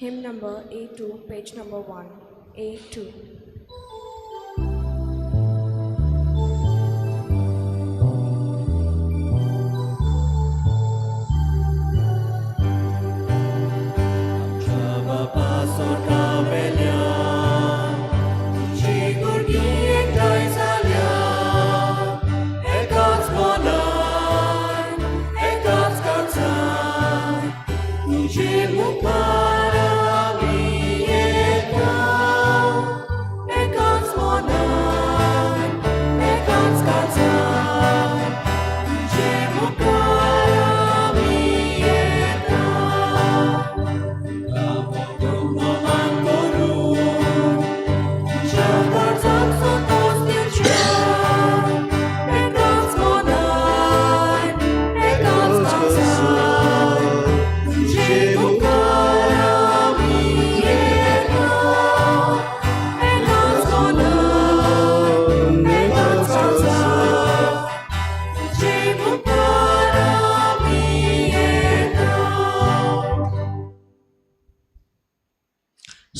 Hymn number A2, page number 1. A2.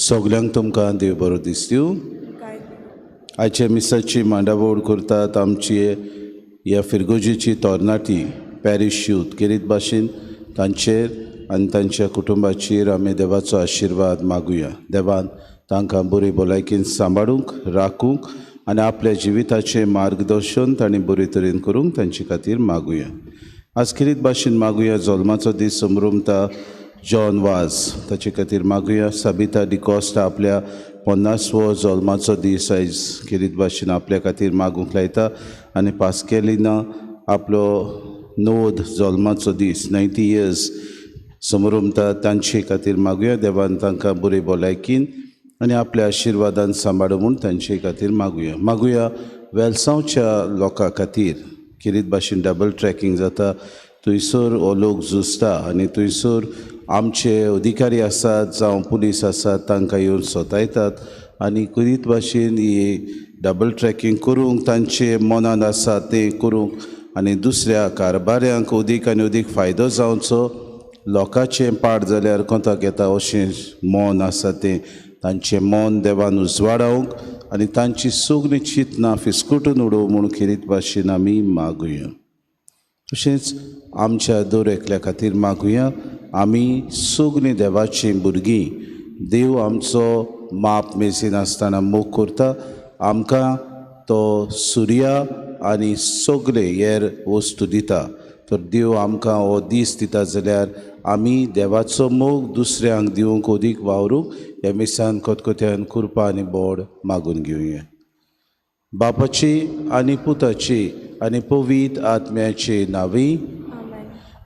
सगल्यांक तुमकां देव बरो दीस दिवं. आयचे मिसाची मांडावळ करतात आमची ह्या फिरगोजीची तोरणाटी पॅरिश यूथ केरीत भाशेन तांचेर आनी तांच्या कुटुंबाचेर आमी देवाचो आशिर्वाद मागुया. देवान तांकां बरे भलायकेन सांबाळूंक राखूंक आनी आपल्या जिविताचें मार्गदर्शन तांणी बरे तरेन करूंक तांचे खातीर मागुया. आज केरीत भाशेन मागुया जल्माचो दीस समरुमता जॉन वाज ताचे खातीर मागुया. साबिता डिकॉस्टा आपल्या 50वो जल्माचो दीस आयज केरीत भाशेन आपल्या खातीर मागूंक लायता आनी पास्केलिना आपलो 90 जल्माचो दीस 90 years समरुमता तांचे खातीर मागुया. देवान तांकां बरे भलायकीन आनी आपल्या आशिर्वादान सांबाळू म्हूण तांचे खातीर मागुया. मागुया वेलसांवच्या लोकां खातीर केरीत भाशेन डबल ट्रॅकिंग जाता थंयसर हो लोक झुजता आनी थंयसर आमचे अधिकारी आसात जावं पुलीस आसात तांकां येवन सोतायतात आनी करीत भाशेन ही डबल ट्रॅकिंग करूंक तांचे मनान आसा तें करूंक आनी दुसऱ्या कारबाऱ्यांक अदीक आनी अदीक फायदो जावचो लोकांचें पाड जाल्यार कोंताक येता अशें मन आसा तें तांचें मन देवान उजवाडावंक आनी तांची सगळीं चिंतनां फिस्कुटून उडोवं म्हूण खेरीत भाशेन आमी मागुया. तशेंच आमच्या दर एकल्या खातीर मागुया. आमी सगळीं देवाचीं भुरगीं देव आमचो माप मेसीन आसतना मोग करता. आमकां तो सुर्या आनी सगळे हेर वस्तू दिता. तर देव आमकां हो दीस दिता जाल्यार आमी देवाचो मोग दुसऱ्यांक दिवंक अदीक वावरूंक ह्या मिसान कोतकोत्यान कृपा आनी बोड मागून घेवया. बापाची आनी पुताची आनी पवित्र आत्म्याचे नांवी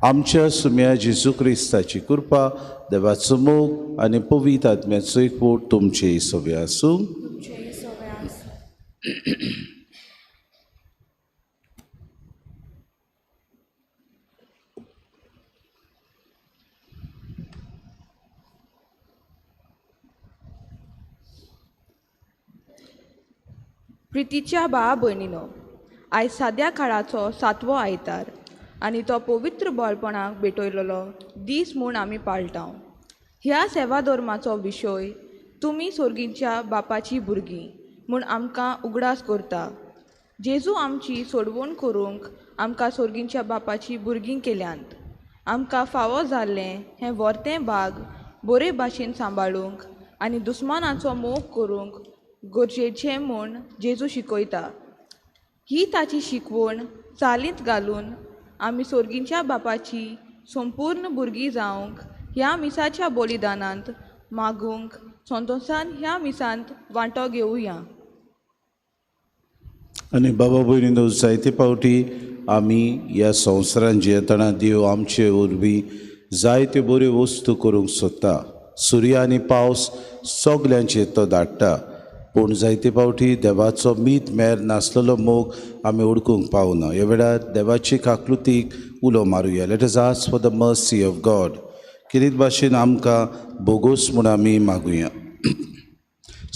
आमच्या सुम्या जेजू क्रिस्ताची कृपा देवाचो मोग आनी पवित्र आत्म्याचो एकवट तुमचे सगळे आसूं. प्रितीच्या भावा भयणीनो, आयज साद्या काळाचो 7वो आयतार आनी तो पवित्र बाळपणाक भेटयलेलो दीस म्हूण आमी पाळटाव. ह्या सेवा धर्माचो विशय तुमी सोर्गींच्या बापाची भुरगीं म्हूण आमकां उगडास करता. जेजू आमची सोडवण करूंक आमकां सोर्गींच्या बापाची भुरगीं केल्यांत. आमकां फावो जाल्लें हें वर्तें भाग बरे भाशेन सांबाळूंक आनी दुस्मानाचो मोग करूंक गरजेचें म्हूण जेजू शिकयता. ही ताची शिकवण चालींत घालून आमी सोर्गींच्या बापाची संपूर्ण भुरगीं जावंक ह्या मिसाच्या बलिदानांत मागूंक संतोशान ह्या मिसांत वांटो घेवया. आनी बाबा भयणीनो, जायते फावटी आमी ह्या संवसारांत जियेतना देव आमचे वरवीं जायत्यो बऱ्यो वस्तू करूंक सोदता. सुर्य आनी पावस सगल्यांचेर तो धाडटा. पूण जायते फावटी देवाचो मीत मेर नासलेलो मोग आमी ओळखूंक पावना. ह्या वेळार देवाची काकलुतीक उलो मारुया. Let us ask for the mercy of God. किरीत भाशेन आमकां बोगोस म्हूण आमी मागुया.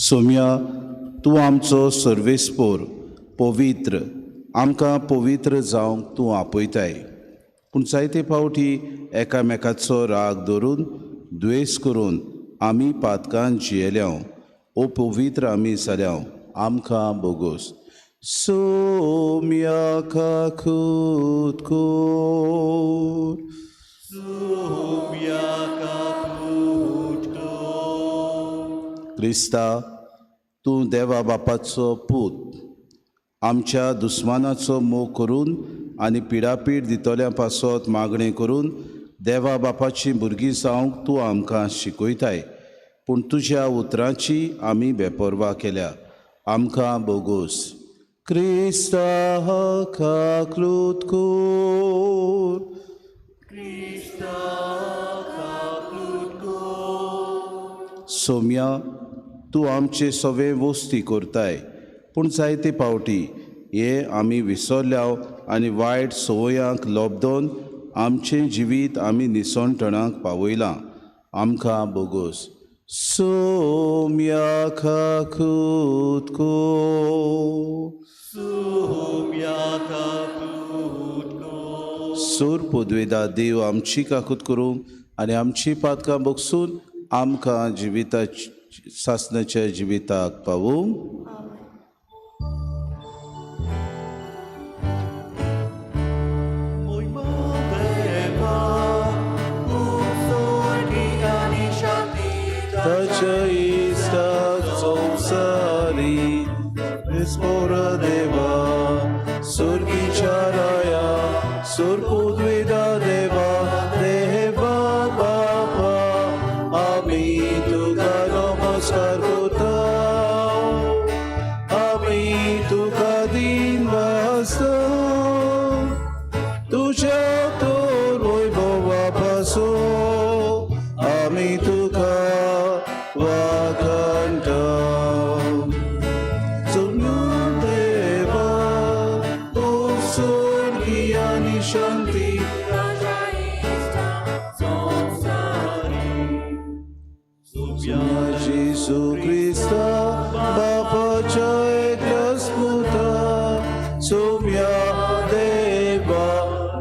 सोम्या, तूं आमचो सर्वेस्पोर पवित्र आमकां पवित्र जावंक तूं आपयताय. पूण जायते फावटी एकामेकाचो राग धरून द्वेस करून आमी पातकांत जियेल्या पवित्र आमी जाल्या आमकां बोगोस. सोम्या काकूत कोर. क्रिस्ता, तूं देवा बापाचो पूत, आमच्या दुस्मानाचो मोग करून आनी पिडापीड दितोल्या पासत मागणें करून देवा बापाची भुरगीं जावंक तूं आमकां शिकयताय. पूण तुज्या उतरांची आमी बेपरवा केल्या आमकां बोगोस. क्रिस्ता काकूत कोर. सोम्या, तूं आमचे सवे वस्ती करताय, पूण जायते पावटी हे आमी विसरल्या आनी वायट संवयांक लोबदोन आमचें जिवीत आमी निसणटणाक पावयलां आमकां बोगोस. सोम्या काकूत कोर. सोर पदवेदा देव आमची काकूत करूंक आनी आमची पातकां बोगसून आमकां जिविता सासणाच्या जिविताक पावूंक. Tacia istak संवसारी निस्पोर देवा सुर्गीच्या राया सुर पदवेदा देवा देवा बापा आमी तुका नमस्कार करता. आमी तुका दिन वाजता तुझ्या तोर वैभवा पासून आमी तुका वाकंता. देवा तू स्वर्गी आनी शांती जेसू क्रिस्ता बापाच्या एकल्याच पुता. सोम्या देवा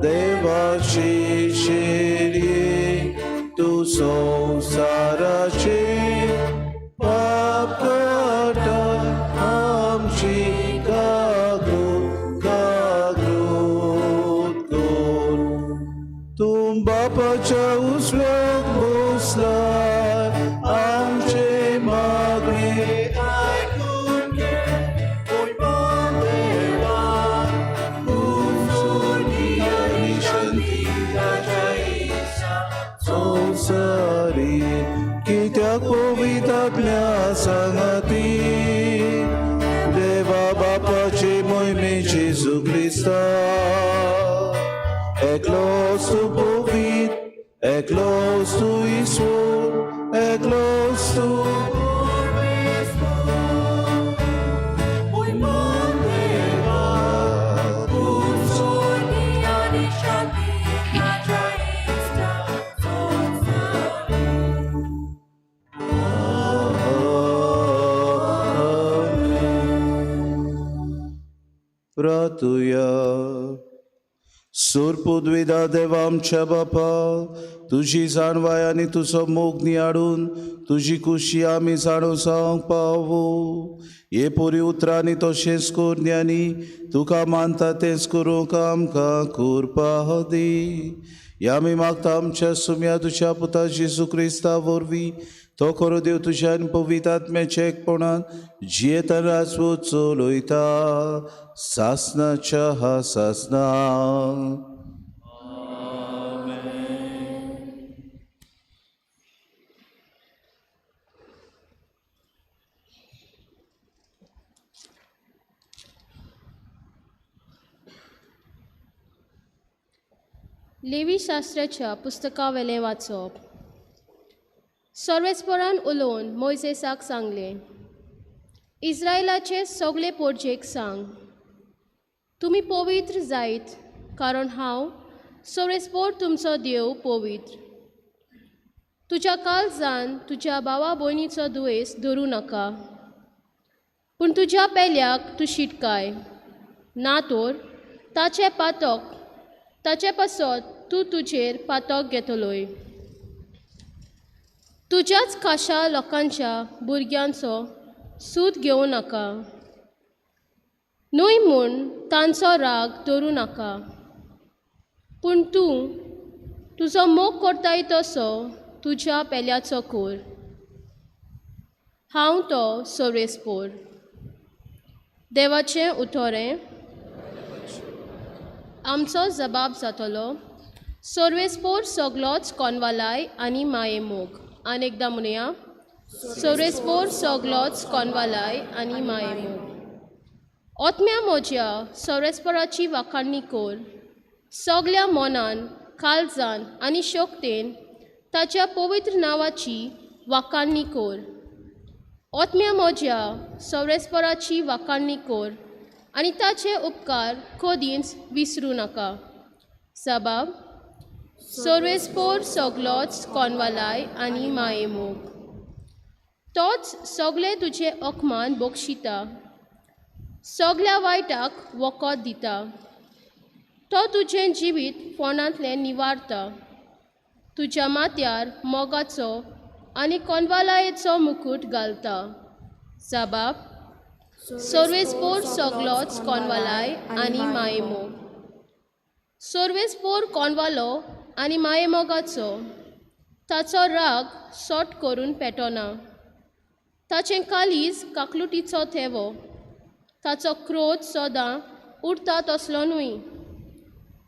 देवाची शेरये तू संसाराचे पाप काटा आमची काकूत कोर. तूं बापाच्या उजव्याक बसलाय आमचे मागणे आयकून घे. देवा तूं स्वर्गी आनी शांती संवसारी कित्याक पवित्रात्म्या सांगाती देवा बापाचे मोहिमे जेजू क्रिस्ता. एकलोस तूं पवित्र एकलोस तूं ईश्वर एकलोस तूं प्रार्थुया. सुर पदवेदा देवा आमच्या बापा, तुझी जाणवाय आनी तुजो मोग नियाडून तुजी खुशी आमी जाणो जावंक पावू. हे पोरी उतरांनी तशेंच कर ज्ञानी तुका मानता तेंच करूंक आमकां करपा दी. हे आमी मागता आमच्या सुम्या तुज्या पुता जेजू क्रिस्ता वरवीं. तो खरो देव तुज्या आनी पवित्र आत्म्याच्या एकपणान जियेता राजवो चलयता सासणाच्या सासना. लेवी शास्त्राच्या पुस्तका वेलें वाचप. सर्वेस्परान उलोवन मोइसेसाक सांगलें, इस्रायलाचे सगळे पोरजेक सांग, तुमी पवित्र जायत, कारण हांव सर्वेस्पर तुमचो देव पवित्र. तुज्या काळजान तुज्या भावा भयणीचो दुयेंस धरूं नाका, पूण तुज्या पेल्याक तूं शिटकाय, ना तर ताचे पासत तूं तुजेर पातक घेतलोय. तुज्याच खाशा लोकांच्या भुरग्यांचो सूद घेवं नाका, न्हय म्हूण तांचो राग धरूं नाका, पूण तूं तुजो मोग करताय तसो तुज्या पेल्याचो कोर. हांव तो सोरेस्पोर. देवाचें उतोरें. आमचो जबाब जातलो सोर्वेस्पोर सगलोच कोनवालाय आनी माये मोग. आनी एकदां म्हणुया, सोरेस्पोर सगलोच कोनवालाय आनी माये मोग. ओतम्या म्हज्या सोरेस्पोराची वाखाणणी कोर. सगल्या मोनान, काळजान आनी शोकतेन ताच्या पवित्र नांवाची वाखाणणी कोर. ओतम्या म्हज्या सोरेस्पोराची वाखाणणी कोर आनी ताचे उपकार कधीच विसरूं नाका. जबाब: सोर्वेस्पोर सगलोच कोनवालाय आनी माये मोग. तोच सगळे तुजे ओकमान बक्षिता, सगल्या वायटाक वखद दिता. तो तुजें जिवीत फोंडांतलें निवारता. तुज्या माथ्यार मोगाचो आनी कोनवालायेचो मुकूट घालता. जबाब: सोर्वेस्पोर सगलोच कोनवालाय आनी माये मोग. सोर्वेस्पोर कोनवालो आनी माये मोगाचो ताचो राग सोट करून पेटोना. ताचें कालीज काकलुटीचो थेवो. ताचो क्रोध सोदां उरता तसलो न्हय.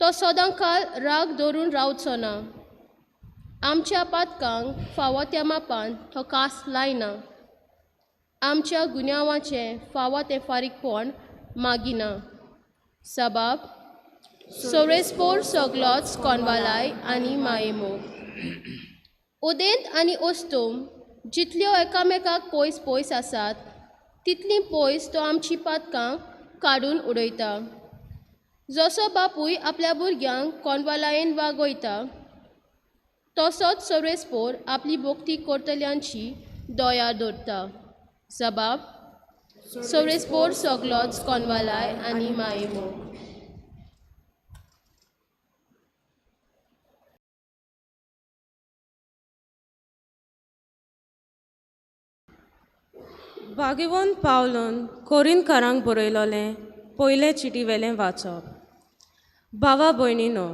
तो सोदां काल राग धरून रावचो ना. आमच्या पातकांक फावो त्या मापान तो कास लायना. आमच्या गुन्यांवाचें फावो तें फारीकपण मागिना. जबाब: सोरेस्पोर सगलोच कोनवालाय आनी माये मोग. उदेंत आनी ओस्तूम जितल्यो एकामेकाक पयस पयस आसात तितलीं पयस तो आमची पातकां काडून उडयता. जसो बापूय आपल्या भुरग्यांक कोनवालायेन वागयता तसोच सोरेस्पोर आपली भोगती करतल्यांची दोयार दवरता. जबाब: सोरेस्पोर सगलोच कोनवालाय आनी माये मोग. भाग्यवंत पावलोन कोरिंतकारांक बरयलोलें पयलें चिटीवेलें वाचप. भावा भयणीनो,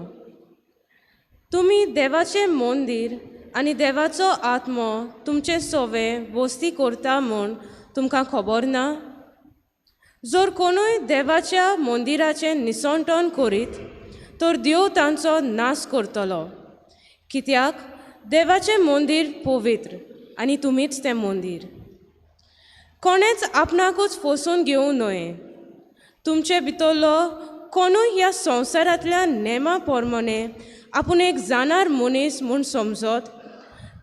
तुमी देवाचें मंदीर आनी देवाचो आत्मो तुमचे सोवे वस्ती करता म्हूण तुमकां खबर ना? जर कोणूय देवाच्या मंदिराचें निसंटण करीत तर देव तांचो नाश करतलो, कित्याक देवाचें मंदीर पवित्र आनी तुमीच तें मंदीर. कोणेच आपणाकूच फसून घेवं न्हय. तुमचे भितरलो कोणूय ह्या संवसारांतल्या नेमा प्रमाणे आपूण एक जाणार मनीस म्हूण समजत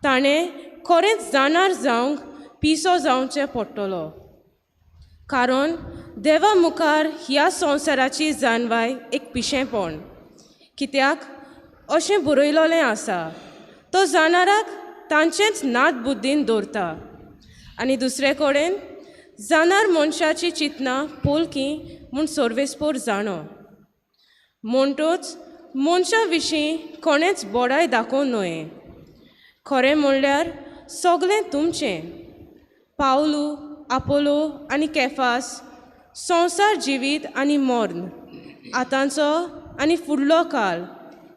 ताणें खरेंच जाणार जावंक पिसो जावचें पडटलो. कारण देवा मुखार ह्या संवसाराची जानवाय एक पिशेंपण. कित्याक अशें बरयलोलें आसा, तो जाणाराक तांचेच नाद बुद्दीन दवरता. आनी दुसरे कडेन जाणार मनशाची चिंतना पोलकी म्हूण सोर्वेस्पोर जाणो. म्हणटूच मनशा विशीं कोणेच बोडाय दाखोवं न्हय. खरें म्हणल्यार सगळें तुमचें. पावलू, आपोलो आनी केफास, संवसार जिवीत आनी मर्ण, आतांचो आनी फुडलो काळ,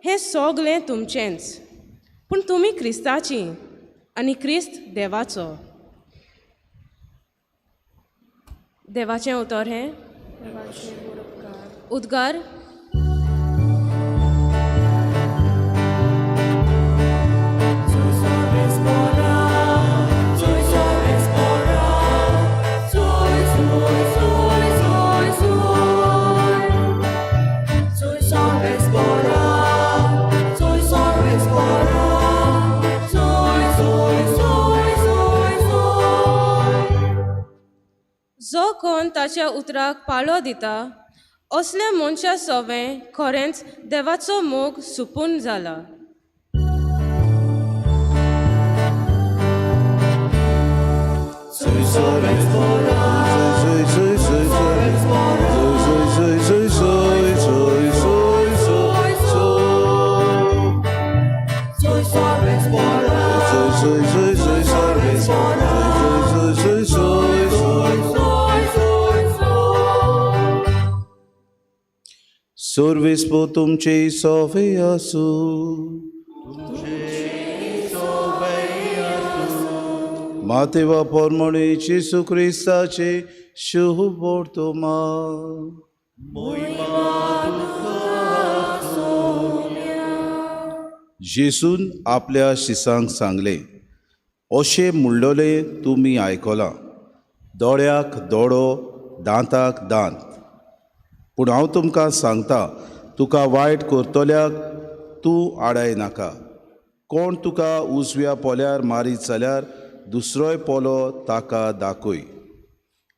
हें सगळें तुमचेंच. पूण तुमी क्रिस्ताचीं आनी क्रिस्त देवाचो. देवाचें उतर हें उद्गार. जो कोण ताच्या उतराक पाळो दिता असल्या मनशा सोवें खरेंच देवाचो मोग सुपून जाला. Soy सर्वेस्पो तुमचे सोवे आसू. मातेवा पोरमोणी जेसू क्रिस्ताचे शुभ तोमा. जेसून आपल्या शिसांक सांगले, अशें म्हणलोले तुमी आयकलां, दोळ्याक दोळो दांताक दांत. पूण हांव तुमकां सांगता, तुका वायट करतल्याक तूं आडाय नाका. कोण तुका उजव्या पोल्यार मारीत जाल्यार दुसरोय पोलो ताका दाखय.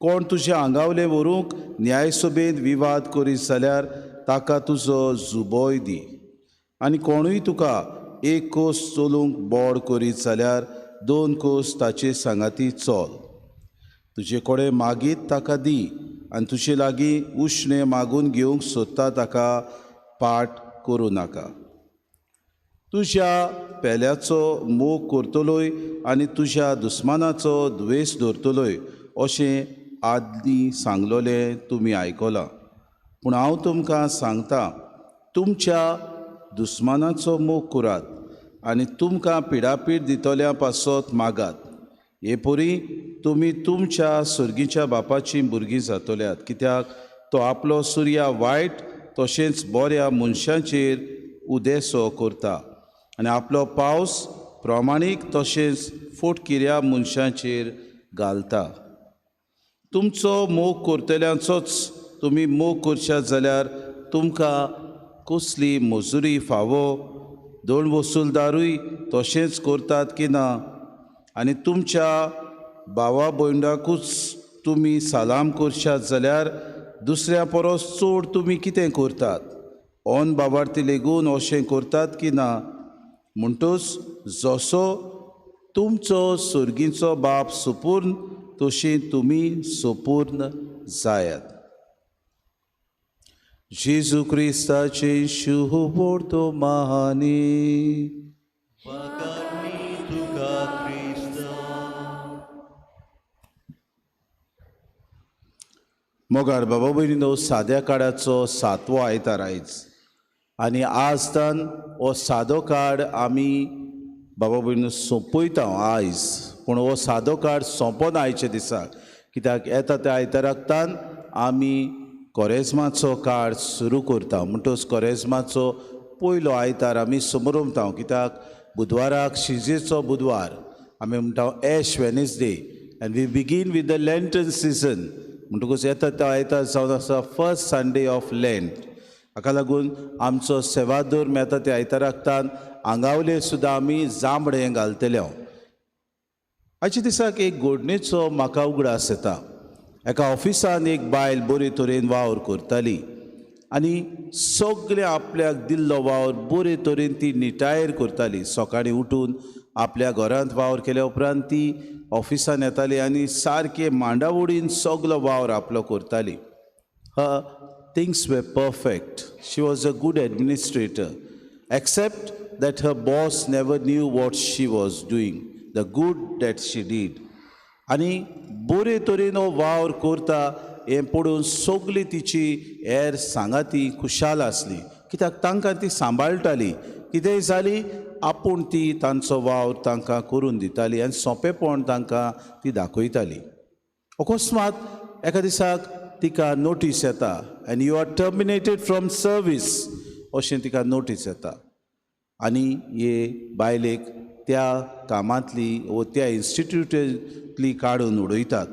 कोण तुज्या आंगावले व्हरूंक न्यायसभेंत विवाद करीत जाल्यार ताका तुजो जुबोय दी. आनी कोणूय तुका एक कोस चलूंक बोड करीत जाल्यार 2 कोस ताचे सांगाती चल. तुजे कडेन मागीत ताका दी, आनी तुजे लागीं उश्णें मागून घेवंक सोदता ताका पाट करूं नाका. तुज्या पेल्याचो मोग करतलोय आनी तुज्या दुस्मानाचो द्वेश धरतलोय अशें आदली सांगलोलें तुमी आयकलां. पूण हांव तुमकां सांगता, तुमच्या दुस्मानाचो मोग करात आनी तुमकां पिडापीड दितोल्या पासत मागात. हे परी तुमी तुमच्या सुर्गीच्या बापाची भुरगीं जातल्यात, कित्याक तो आपलो सुर्या वायट तशेंच बऱ्या मनशांचेर उदेसो करता आनी आपलो पावस प्रमाणीक तशेंच फोटकिऱ्या मनशांचेर घालता. तुमचो मोग करतल्यांचोच तुमी मोग करशात जाल्यार तुमकां कसली मजुरी फावो? दोन वसूलदारूय तशेंच करतात की ना? आनी तुमच्या भावा भयणाकूच तुमी सालाम करशात जाल्यार दुसऱ्या परस चड तुमी कितें करतात? ओन बाबार्थी लेगून अशें करतात की ना? म्हणटूच जसो तुमचो सुर्गीचो बाप सुपूर्ण तशी तुमी सुपूर्ण जायात. जेजू क्रिस्ताचे शुभ महानी. मोगार बाबा भयणीनो, साद्या काळाचो 7वो आयतार आयज, आनी आज तान हो सादो काळ आमी बाबा भयणीनो सोंपयता आयज. पूण हो सादो काळ सोंपोन आयचे दिसाक, कित्याक येता त्या आयताराक तान आमी कोरेजमाचो काळ सुरू करता. म्हणटच कोरेजमाचो पयलो आयतार आमी समोरमता, कित्याक बुधवाराक शिजेचो बुधवार आमी म्हणटा एश वेनेसडे, एंड वी बिगीन वीथ द लेंटन सिजन. म्हणटकूच येता त्या आयतार जावन आसा फर्स्ट संडे ऑफ लेंट. हाका लागून आमचो सेवादोर मेळटा त्या आयताराक तान आंगावले सुद्दां आमी जांबडे घालतले. आयच्या दिसाक एक घडणेचो म्हाका उगडास येता. एका ऑफिसान एक बायल बरे तरेन वावर करताली आनी सगळे आपल्याक दिल्लो वावर बरे तरेन ती निटायर करताली. सकाळीं उठून आपल्या घरांत वावर केल्या उपरांत ती ऑफिसान येताली आनी सारके मांडावडीन सगलो वावर आपलो करताली. Things were perfect. She was a good administrator, except that her boss never knew what she was doing, the good that she did. आनी बरे तरेन वावर करता हें पळोवन सगळीं तिची हेर सांगाती खुशाल आसली, कित्याक तांकां ती सांबाळटाली. कितेंय जाली आपूण ती तांचो वावर तांकां करून दिताली आनी सोंपेपण तांकां ती दाखयताली. अकस्मात एका दिसाक तिका नोटीस येता, and you are terminated from service अशें तिका नोटीस येता. आनी हे बायलेक त्या कामांतली व त्या इन्स्टिट्यूटांतली काडून उडयतात.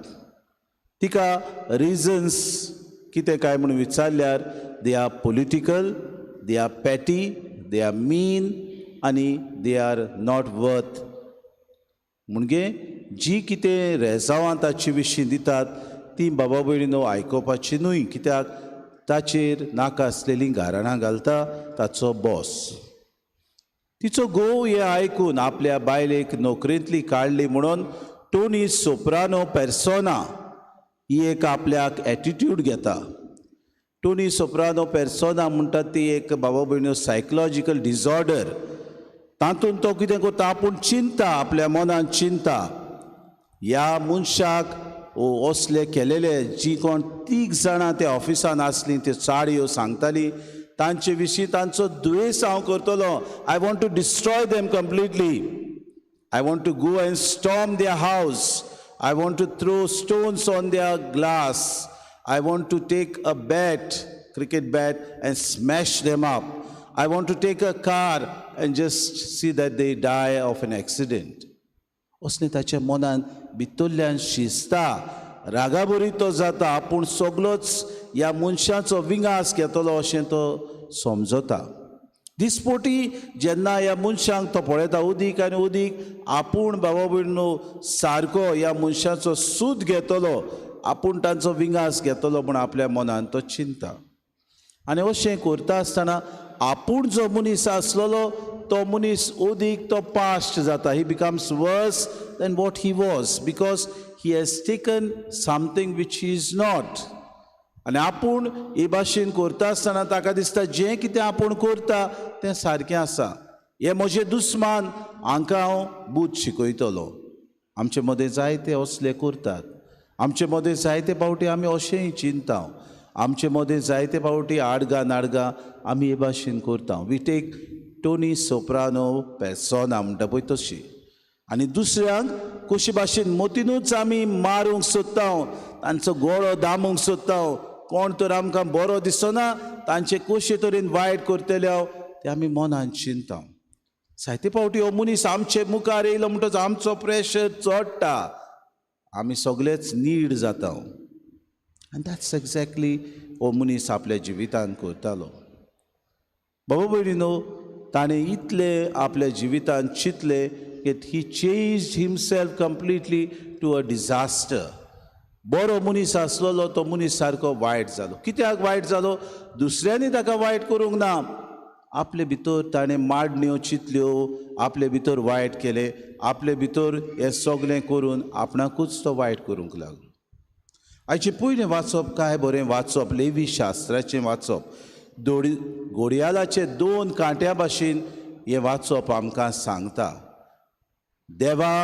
तिका रिजन्स कितें काय म्हणून विचारल्यार they are political, they are petty, they are mean आनी दे आर नॉट वर्थ. म्हणजे जी कितें रेजावां ताचे विशीं दितात ती बाबा भयणीनो आयकोपाची न्हय, कित्याक ताचेर नाका आसलेलीं गाराणां घालता ताचो बॉस. तिचो घोव हें आयकून आपल्या बायलेक नोकरेंतली काडली म्हणून टोनी सोप्रानो पेर्सोना ही एक आपल्याक एटिट्यूड घेता. टोनी सोप्रानो पेर्सोना म्हणटात ती एक बाबा भयणीनो सायकोलॉजिकल डिजॉर्डर. तातूंत तो कितें करता, आपूण चिंता, आपल्या मनान चिंता ह्या मनशाक असले केलेले. जी कोण 3 जाणां त्या ऑफिसान आसलीं त्यो चाळयो सांगतालीं तांचे विशीं तांचो द्वेष हांव करतलो. I want to destroy them completely. I want to go and storm their house. I want to throw stones on their glass. I want to take a bat, cricket bat, and smash them up. I want to take a car and just see that they die of an accident. असलें ताच्या मनान भितरल्यान शिजता, रागाबरी तो जाता, पूण सगळोच ह्या मनशाचो विंगास घेतलो अशें तो समजता. दिसपोटी जेन्ना ह्या मनशांक तो पळयता उदीक आनी उदीक आपूण बाबा भयणो सारको ह्या मनशाचो सूद घेतलो, आपूण तांचो विंगास घेतलो म्हूण आपल्या मनान तो चिंता. आनी अशें करता आसतना आपूण जो मनीस आसलेलो तो मनीस उदीक तो पास्ट जाता. ही becomes worse than what he was because he has taken something which he is not. आनी आपूण हे भाशेन करता आसतना ताका दिसता जें कितें आपूण करता तें सारकें आसा. हे म्हजें दुस्मान हांकां हांव बूत शिकयतलो. आमचे मदें जायते असले करतात. आमचे मदें जायते फावटी आमी अशेंय चिंता. आमचे मदें जायते फावटी आडगां नाडगां आमी हे भाशेन करता. वी टेक टोनी सोप्रानो पेर्सोना म्हणटा पळय तशी. आनी दुसऱ्यांक कशे भाशेन मतीनूच आमी मारूंक सोदता, तांचो गोळो दामूंक सोदता. कोण तर आमकां बरो दिसना तांचे कशे तरेन वायट करतले ते आमी मनान चिंता. जायते फावटी हो मनीस आमचे मुखार येयलो म्हणटच आमचो प्रेशर चडटा, आमी सगळेच नीड जाता. आनी दॅट्स एक्झॅक्टली हो मनीस आपल्या जिवितान करतालो. बाबा भयणीनो, ताणें इतले आपल्या जिवितान चिंतले की he changed himself completely to a disaster. बरो मनीस आसलेलो तो मनीस सारको वायट जालो. कित्याक वायट जालो? दुसऱ्यांनी ताका वायट करूंक ना. आपले भितर ताणें माडण्यो चिंतल्यो, आपले भितर वायट केलें, आपले भितर हें सगळें करून आपणाकूच तो वायट करूंक लागलो. आयचें पयलें वाचप काय बरें वाचप, लेवी शास्त्राचें वाचप. घोडयालाचे 2 कांट्या भाशेन हें वाचप आमकां सांगता. देवा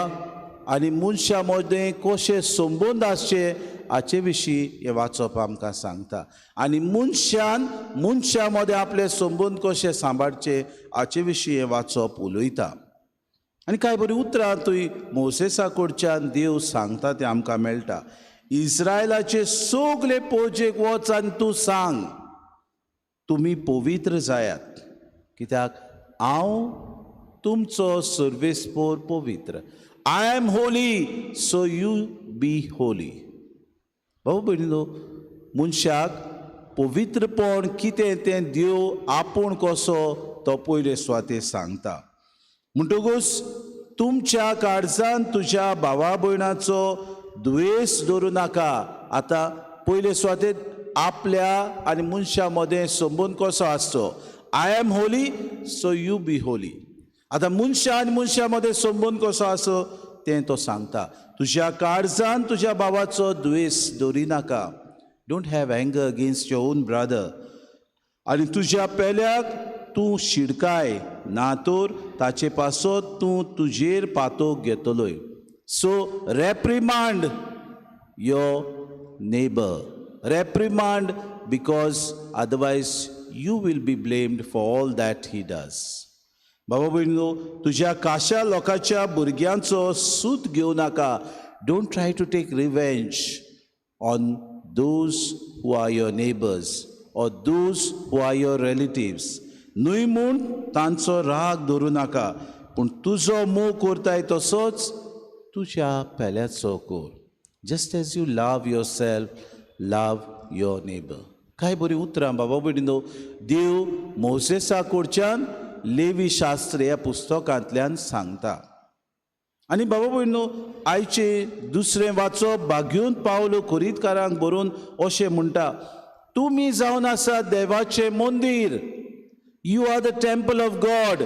आनी मनशा मदें कशें संबंद आसचे हाचे विशीं हें वाचप आमकां सांगता. आनी मनशा मदें आपले संबंद कशे सांबाळचे हाचे विशीं हें वाचप उलयता. आनी कांय बरीं उतरां थंय मोसेसा कडच्यान देव सांगता तें आमकां मेळटा. इस्रायलाचे सगळे पोजेक वच आनी तूं सांग तुमी पवित्र जायात, कित्याक हांव तुमचो सर्वेस्पोर पवित्र. I am holy so you be holy. भाऊ भयणीनो, मनशाक पवित्रपण कितें तें देव आपूण कसो तो पयले स्वाते सांगता. म्हणटकूच तुमच्या काळजान तुज्या भावा भयणाचो द्वेष दवरूं नाका. आतां पयले स्वाते आपल्या आनी मनशा मदें संबंद कसो आसचो. I am holy so you be holy. आतां मनशा आनी मनशा मदें संबंद कसो आसो तें तो सांगता. तुज्या काळजान तुज्या भावाचो द्वेष दवरी नाका. Don't have anger against your on brother. आनी तुज्या पेल्याक तूं शिडकाय ना तर ताचे पासत तूं तुजेर पातोक घेतलोय. So reprimand your neighbour. Reprimand, because otherwise you will be blamed for all that he does. बाबा भयणीनो, तुज्या काशा लोकांच्या भुरग्यांचो सूत घेवं नाका. Don't try to take revenge on those who are your neighbors or those who are your relatives. न्हय म्हूण तांचो राग धरूं नाका, पूण तुजो मोग करताय तसोच तुज्या पेल्याचो कर. Just as you love yourself, love your neighbor. काय बरी उतरां बाबा भयणीनो, देव मोसेसा कडच्यान लेवी शास्त्र ह्या पुस्तकांतल्यान सांगता. आनी बाबा भयणीनो, आयचे दुसरें वाचप भाग्यून पावलो कोरीतकारांक बरोवन अशें म्हणटा, तुमी जावन आसा देवाचें मंदीर. You are the temple of God.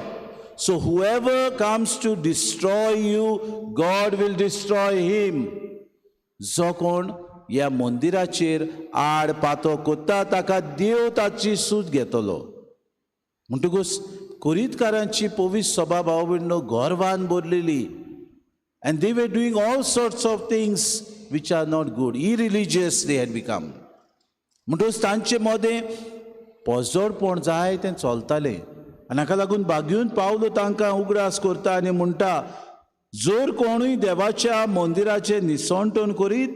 So whoever comes to destroy you, God will destroy him. जो कोण ह्या मंदिराचेर आड पातो कोत्ता ताका देव ताची सूत घेतलो. म्हणटकूच कोरीतकारांची पवित्र सभा भाव भयणीनो गर्वान भरलेली. And they were doing all sorts of things which are not good. Irreligious they had become. म्हणटकूच तांचे मदें पोजोडपण जाय तें चलतालें आनी हाका लागून बागयून पावलो तांकां उगडास करता आनी म्हणटा, जर कोणूय देवाच्या मंदिराचें निसवण करीत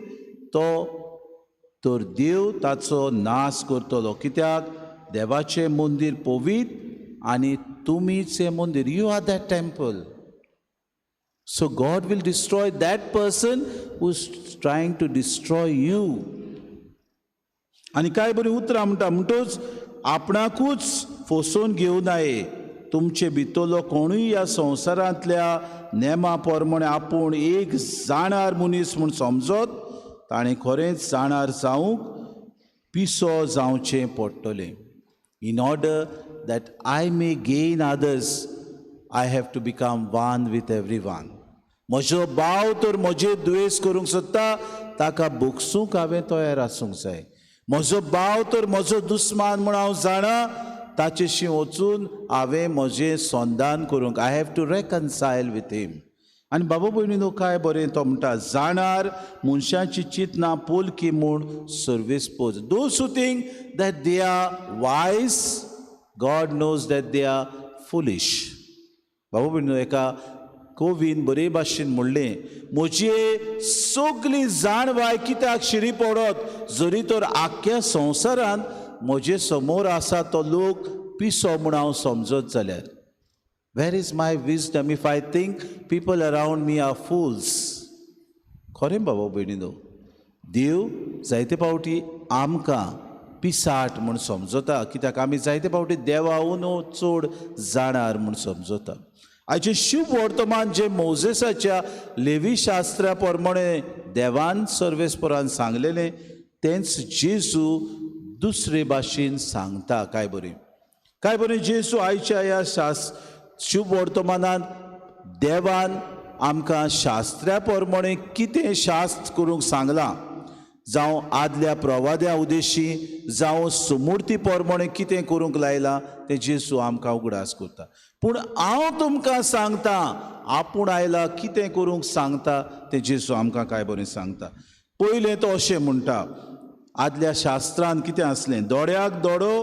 तर देव ताचो नाश करतलो, कित्याक देवाचें मंदीर पवित्र आनी तुमीच हें मंदीर. You are that temple. So God will destroy that person who's trying to destroy you. आनी काय बरी उतरां म्हणटोच आपणाकूच फोसोवन घेवं नये. तुमचे भितरलो कोणूय ह्या संवसारांतल्या नेमा प्रमाणे आपूण एक जाणार मनीस म्हूण समजत ताणें खरेंच जाणार जावंक पिसो जावचें पडटलें. In order that I may gain others, I have to become one with everyone. म्हजो भाव तर म्हजे द्वेस करूंक सोदता ताका बोगसूंक हांवें तयार आसूंक जाय. म्हजो भाव तर म्हजो दुस्मान म्हूण हांव जाणा ताचेशी वचून हांवें म्हजें संधान करूंक. आय हॅव टू रेकन्सायल विथ हिम. आनी बाबा भयणीनो काय बरें तो म्हणटा, जाणार मनशाची चिंतना पोलकी म्हूण सर्वीस पोज. Those who think that they are wise, God knows that they are foolish. बाबा भयणीनो एका कोवीन बरे भाशेन म्हणलें, म्हजी सगळी जाणवाय कित्याक शिरी पडत जरी तर आख्या संवसारांत म्हजे समोर आसा तो लोक पिसो म्हूण हांव समजत जाल्यार. Where is my wisdom if I think people around me are fools. खरें बाबा भयणीनो, देव जायते फावटी आमकां पिसाट म्हूण समजता, कित्याक आमी जायते फावटी देवाहून चड जाणार म्हूण समजता. आयचे शुभ वर्तमान जे मोजेसाच्या लेवी शास्त्रा प्रमाणे देवान सर्वेस्परान सांगलेलें तेंच जेजू दुसरे भाशेन सांगता. काय बरें जेजू आयच्या ह्या शुभ वर्तमानांत देवान आमकां शास्त्रा प्रमाणे कितें शास्त्र करूंक सांगलां, जावं आदल्या प्रवाद्या उद्देशी जावं सुमूर्ती प्रमाणे कितें करूंक लायलां तें जेजू आमकां उगडास करता. पूण हांव तुमकां सांगता, आपूण आयला कितें करूंक सांगता तें जेजू आमकां काय बरें सांगता. पयलें तो अशें म्हणटा, आदल्या शास्त्रांत कितें आसलें, दोळ्याक दोळो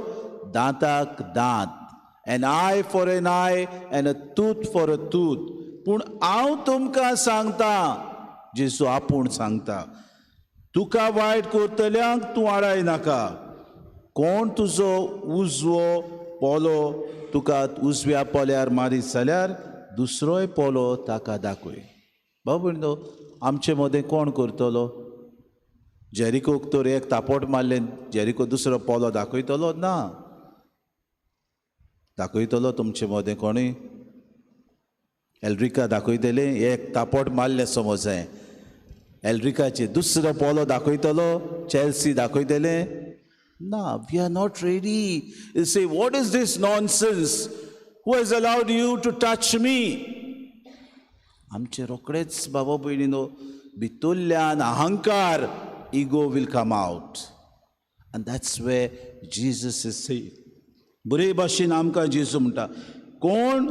दांताक दांत, an eye for an eye and a tooth for a tooth. पूण हांव तुमकां सांगता, जेजू आपूण सांगता, तुका वायट करतल्यांक तूं आडाय नाका. कोण तुजो उजवो पोलो तुका उजव्या पोल्यार मारीत जाल्यार दुसरोय पोलो ताका दाखय. बाबा भयणीनो, आमचे मदें कोण करतलो? जेरिकोक तर एक तापोट मारलें, जेरिको दुसरो पोलो दाखयतलो ना. दाखयतलो तुमचे मदें कोणूय? एलरिका दाखयतलें, एक तापोट मारलें समज हांवें, एलरिकाचे दुसरो पोलो दाखयतलो, चॅल्सी दाखयतलें ना. We are not ready. You say, what is this nonsense? Who has allowed you to touch me? आमचे रोखडेच बाबा भयणीनो भितरल्यान अहंकार, ego will come out. And that's where Jesus is saying. बरे भाशेन आमकां जेजू म्हणटा, कोण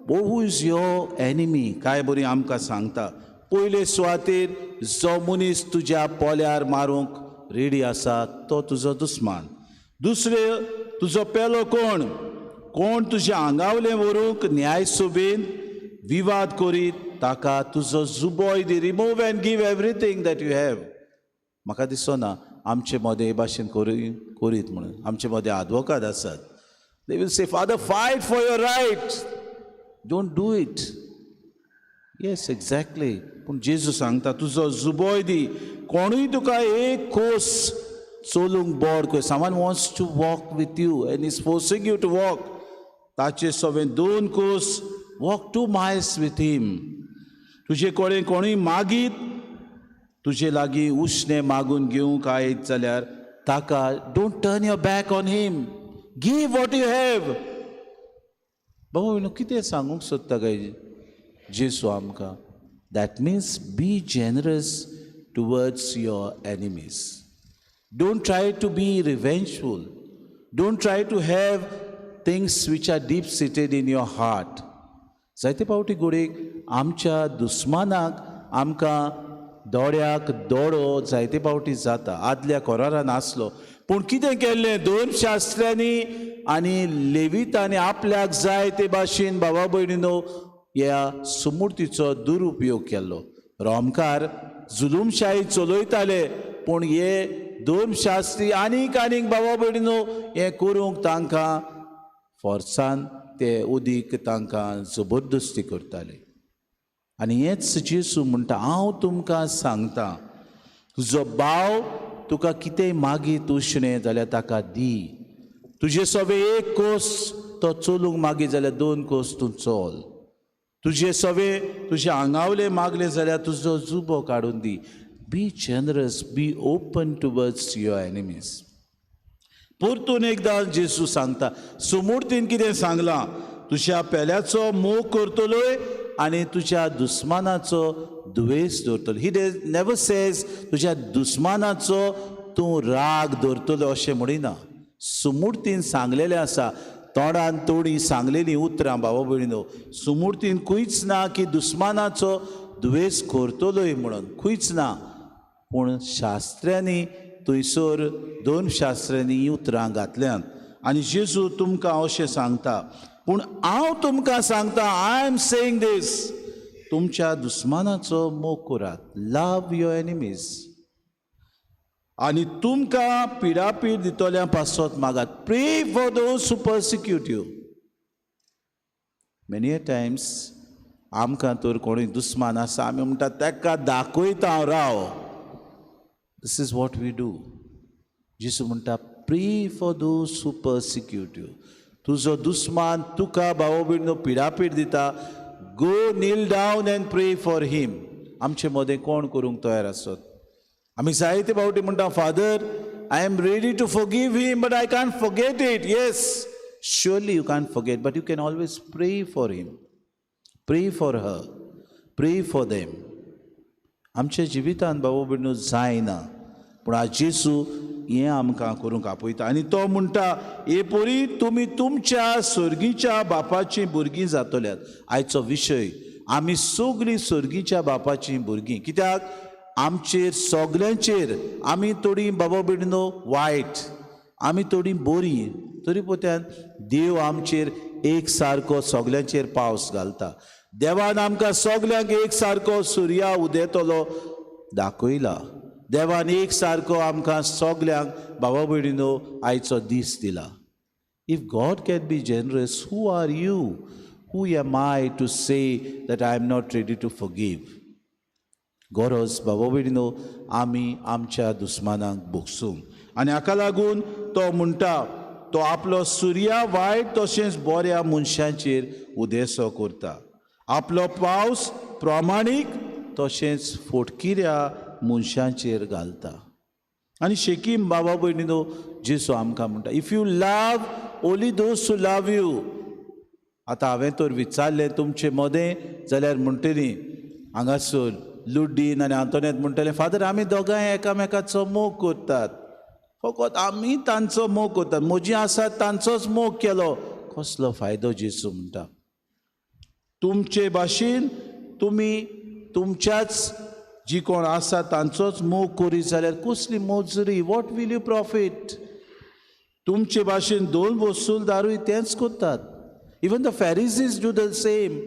who is your enemy? काय बरी आमकां सांगता. पयले सुवातेर जो मनीस तुज्या पोल्यार मारूंक रेडी आसा तो तुजो दुस्मान. दुसरे तुजो पेलो कोण तुज्या आंगावलें व्हरूंक न्याय सोबेन विवाद करीत ताका तुजो जुबोय दी. Remove and give everything that you have. म्हाका दिसना आमचे मदें हे भाशेन करीत म्हणून. आमचे मदें आदवोगाद आसात, they will say, father fight for your rights, don't do it. Yes, exactly. पूण जेजू सांगता, तुजो जुबोय दी. कोणूय तुका एक खोस चलूंक बोड कर, someone wants to walk with you and is forcing you to walk, ताचे सवें 2 खोस वॉक 2 miles विथ हिम. तुजे कडेन कोणूय मागीत तुजे लागीं उश्णें मागून घेवंक आयत जाल्यार ताका don't turn your back on him, give what you have. बाबा कितें सांगूंक सोदता काय जेजू आमकां? That means be generous towards your enemies. Don't try to be revengeful. Don't try to have things which are deep seated in your heart. जायते फावटी घोडीक आमच्या दुस्मानाक आमकां दोळ्याक दोळो जायते फावटी जाता. आदल्या कोरारान आसलो, पूण कितें केल्लें दोन शास्त्र्यांनी आनी लेवितांनी आपल्याक जाय ते भाशेन भावा भयणीनो ह्या सुमूर्तीचो दुरुपयोग केल्लो. रोमकार जुलूमशाही चलयताले, पूण हे दोन शास्त्री आनीक भावा भयणीनो हें करूंक तांकां फोर्सान ते उदीक तांकां जबरदस्ती करताले. आनी हेंच जेसू म्हणटा, हांव तुमकां सांगता, तुजो भाव तुका कितेंय मागीत उश्णें जाल्यार ताका दी. तुजे सवे एक कोस तो चलूंक मागी जाल्यार 2 कोस तूं चल. तुजे सवे तुजे आंगावले मागले जाल्यार तुजो जुबो काडून दी. Be generous, be open towards your enemies. परतून एकदां जेसू सांगता, सुमूर्तीन कितें सांगलां, तुज्या पेल्याचो मोग करतलोय आनी तुज्या दुस्मानाचो दुवेस दवरतलो. ही नेवर सेज तुज्या दुस्मानाचो तूं राग दवरतलो अशें म्हणिना. सुमूर्तीन सांगलेलें आसा, तोंडान तोडी सांगलेलीं उतरां भावा भयणीनो. सुमूर्तीन खंयच ना की दुस्मानाचो दुवेस करतलोय म्हणून, खंयच ना. पूण शास्त्र्यांनी थंयसर 2 शास्त्र्यांनी ही उतरां घातल्यात. आनी जेजू तुमकां अशें सांगता, पूण हांव तुमकां सांगता, आय एम सेईंग दीस, तुमच्या दुस्मानाचो मोग करात. Love your enemies. आनी तुमकां पिडापीड दितोल्या पासत मागात. Pray for those who persecute you. Many times आमकां तर कोणूय दुस्मान आसा, आमी म्हणटा ताका दाखयता हांव राव. दिस इज वॉट वी डू. जेसू म्हणटा, प्रे for those who persecute you. तुजो दुस्मान तुका भाव भयणीनो पिडापीड दिता, गो नील डावन एंड प्रे फॉर हिम. आमचे मदें कोण करूंक तयार आसत? आमी जायते फावटी म्हणटा, father I am ready to forgive him but I can't forget it. Yes, surely you can't forget, but you can always pray for him, pray for her, pray for them. आमच्या जिवितान भाव भयणीनो जायना, पूण आज जेसू हें आमकां करूंक आपयता. आनी तो म्हणटा, हे पोरी तुमी तुमच्या सर्गीच्या बापाचीं भुरगीं जातल्यात. आयचो विशय, आमी सगळीं सर्गीच्या बापाचीं भुरगीं. कित्याक आमचेर सगल्यांचेर आमी थोडीं बाबा भयणीनो वायट, आमी थोडीं बरीं, तरी पोत्यान देव आमचेर एक सारको सगल्यांचेर पावस घालता. देवान आमकां सगल्यांक एक सारको सुर्या उदेतलो दाखयला. देवान एक सारको आमकां सगल्यांक भावा भयणीनो आयचो दीस दिला. If God can be generous, who are you, who am I to say that I am not ready to forgive. गरज भावा भयणीनो आमी आमच्या दुस्मानांक भोगसूंक. आनी हाका लागून तो म्हणटा, तो आपलो सुर्या वायट तशेंच बऱ्या मनशांचेर उदेसो करता. आपलो पावस प्रामाणीक तशेंच फोटकिऱ्या मनशांचेर घालता. आनी शेकीम बाबा भयणीनो जेसू आमकां म्हणटा, if you love only those who love you. आतां हांवें तर विचारलें तुमचे मदें जाल्यार म्हणटलीं, हांगासर लुड्डीन आनी आंतोनेत म्हणटलें, फादर आमी दोगांय एकामेकाचो मोग करतात, फकत आमी तांचो मोग करतात, म्हजी आसा तांचोच मोग केलो. कसलो फायदो? जेसू म्हणटा, तुमचे भाशेन तुमी तुमच्याच जी कोण आसा तांचोच मोग करीत जाल्यार कसली मोजरी? What will you profit? तुमचे भाशेन 2 वसूलदारूय तेंच करतात. Even the Pharisees do the same.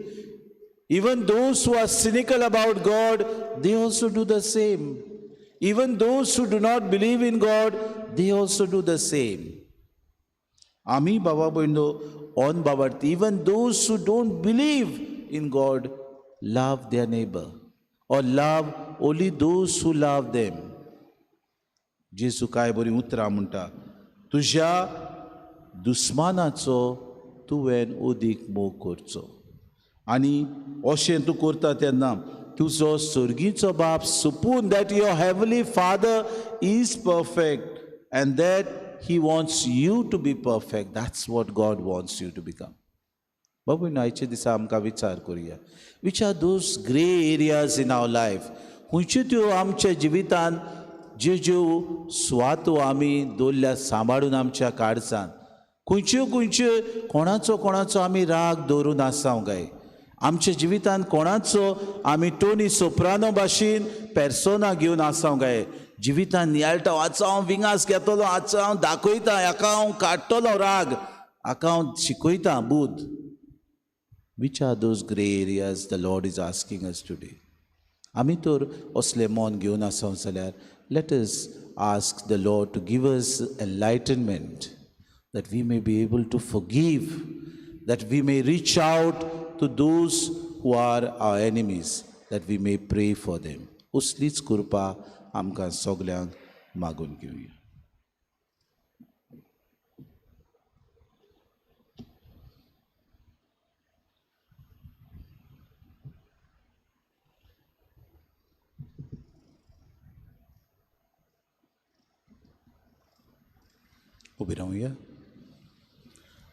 Even those who are cynical about God, they also do the same. Even those who do not believe in God, they also do the same. Ami baba boindo on babarti. Even those who don't believe in God love their neighbor, or love only those who love them. जेसू काय बरी उतरां म्हणटा, तुज्या दुस्मानाचो तुवें ओदीक मोग करचो. आनी अशें तूं करता तेन्ना तुजो सर्गीचो बाप सुपून that your heavenly father is perfect and that he wants you to be perfect. That's what God wants you to become. बाबू आयचे दिसा आमकां विचार करुया, which are those grey areas in our life. खंयच्यो त्यो आमच्या जिवितान ज्यो ज्यो सुवातो आमी दवरल्या सांबाळून आमच्या काळजान, खंयच्यो खंयच्यो कोणाचो आमी राग दवरून आसांव काय. आमच्या जिवितांत कोणाचो आमी टोनी सोप्रानो भाशेन पेर्सोना घेवन आसांव गाय. जिवितांत नियाळटा आजचो हांव विंगास घेतलो, आजचो हांव दाखयता, हाका हांव काडटलो राग, हाका हांव शिकयता Buddha. Which are those grey areas the Lord is asking us today? आमी तर असले मन घेवन आसांव जाल्यार let us ask the Lord to give us enlightenment, that we may be able to forgive, that we may reach out to those who are our enemies, that we may pray for them. उसलीच कृपा आमकां सगल्यांक मागून घेवया. उबी रावया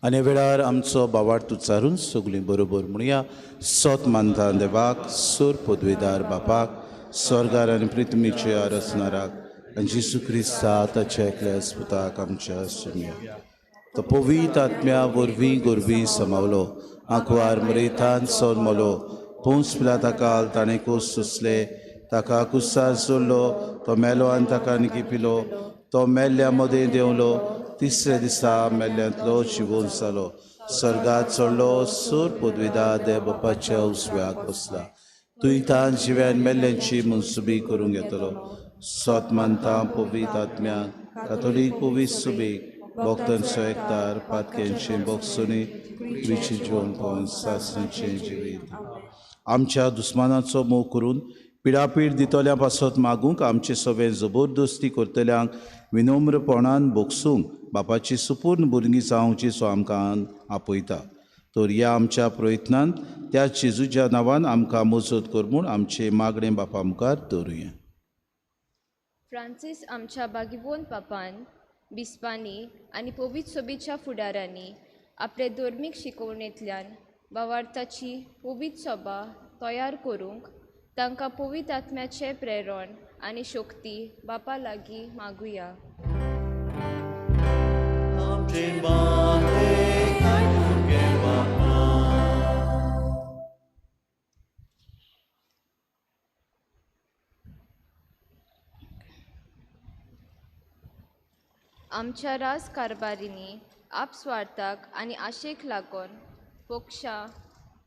आनी वेळार आमचो बावार्थ उच्चारून सगळीं बरोबर म्हणुया. सोत मानता देवाक, सोर पदवेदार बापाक, स्वर्गार आनी पृथ्वीचेर रचणाराक आनी जेजू क्रिस्ता ताच्या एकल्या पुताक आमच्या सुमया. तो पवित्र आत्म्या वरवीं गोरवीं समावलो, आंकवार मरेतान सोन मोलो, पोंस पिलाता काल ताणें कोस सोंसले, ताका कुस्सार सोडलो, तो मेलो आनी ताका निकी पिलो, तो मेल्ल्या मदें देंवलो, तिसऱ्या दिसा मेल्ल्यांतलो जिवोवन जालो, स्वर्गात चडलो, सोर पदवीदार देव बापाच्या उजव्याक बसला, तुयतान जिव्यान मेल्ल्यांची मनसुबी करूंक येतलो. सोत मानता पवित्र आत्म्याक, कातोलीक पवित्र सुबेक, भक्तांचो एकतार, पातक्यांचे भोगसुनी, पृथ्वीची जिवन पावन सासणाचें जिवीत. आमच्या दुस्मानाचो मोग करून पिडापीड दितोल्या पासत मागूंक, आमचे सगळे जबरदस्ती करतल्यांक विनम्रपणान बोगसूंक बापाची सुपूर्ण भुरगीं जावची सो आमकां आपयता. तर ह्या आमच्या प्रयत्नांत त्या जेजूच्या नांवान आमकां मजत कर म्हूण आमचे मागणें बापा मुखार दवरुया. फ्रांसीस आमच्या बागिबोन पापान बिस्पांनी आनी पवित्र सोबीच्या फुडाऱ्यांनी आपले धर्मीक शिकवणेंतल्यान भावार्थाची पवित्र सभा तयार करूंक तांकां पवित्र आत्म्याचे प्रेरण आनी शक्ती बापा लागीं मागुया. आमच्या राजकारबारींनी आपस्वार्थाक आनी आशेक लागून पक्षा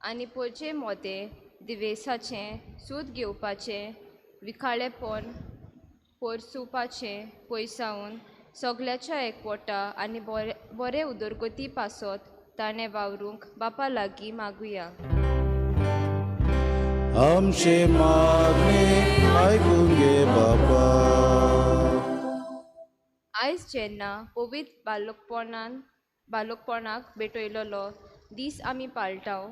आनी पोरचे मोदें दिवेसाचें सूत घेवपाचें विखाळेपण पोरसुपाचें पयसावन सगल्याच्या एकवटा आनी बरे उदरगती पासत ताणें वावरूंक बापा लागीं मागुया. आमचे मागणे आयकून घे बापा. आयज जेन्ना पवित्र बालकपणाक भेटयलोलो दीस आमी पाळटाव,